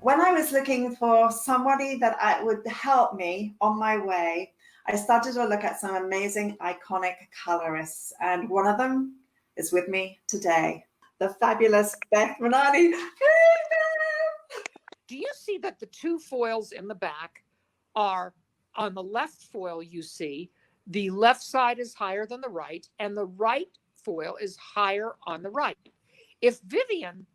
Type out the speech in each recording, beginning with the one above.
when I was looking for somebody that would help me on my way, I started to look at some amazing, iconic colorists, and one of them is with me today, the fabulous Beth Minardi. Do you see that the two foils in the back are on the left foil? You see the left side is higher than the right, and the right foil is higher on the right. If Vivienne,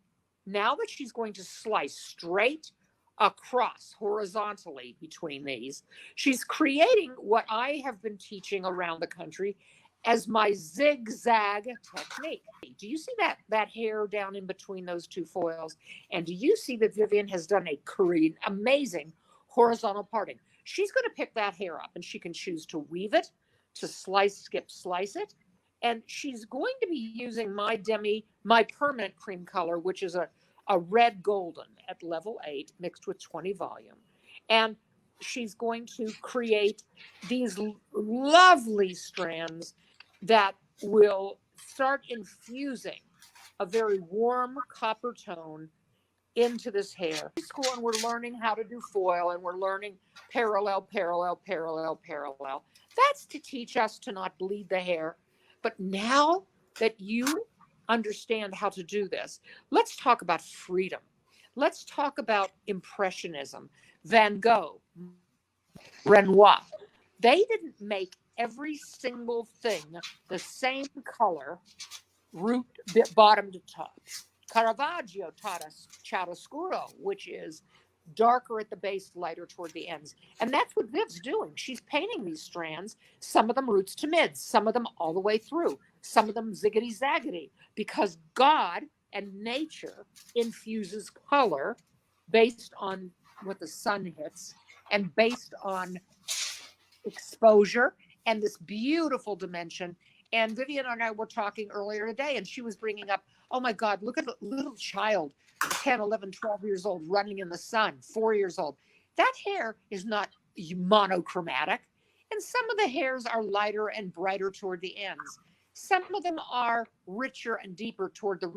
now that she's going to slice straight across horizontally between these, she's creating what I have been teaching around the country as my zigzag technique. Do you see that hair down in between those two foils? And do you see that Vivienne has done a amazing horizontal parting? She's going to pick that hair up, and she can choose to weave it, to slice, skip, slice it. And she's going to be using my permanent cream color, which is a red golden at level 8 mixed with 20 volume. And she's going to create these lovely strands that will start infusing a very warm copper tone into this hair. School, and we're learning how to do foil, and we're learning parallel, parallel, parallel, parallel. That's to teach us to not bleed the hair. But now that you understand how to do this, let's talk about freedom. Let's talk about Impressionism, Van Gogh, Renoir. They didn't make every single thing the same color, root, bottom to top. Caravaggio taught us chiaroscuro, which is darker at the base, lighter toward the ends. And that's what Viv's doing. She's painting these strands, some of them roots to mids, some of them all the way through, some of them ziggity-zaggity, because God and nature infuses color based on what the sun hits and based on exposure and this beautiful dimension. And Vivienne and I were talking earlier today, and she was bringing up, oh my God, look at the little child, 10, 11, 12 years old, running in the sun, 4 years old. That hair is not monochromatic. And some of the hairs are lighter and brighter toward the ends. Some of them are richer and deeper toward the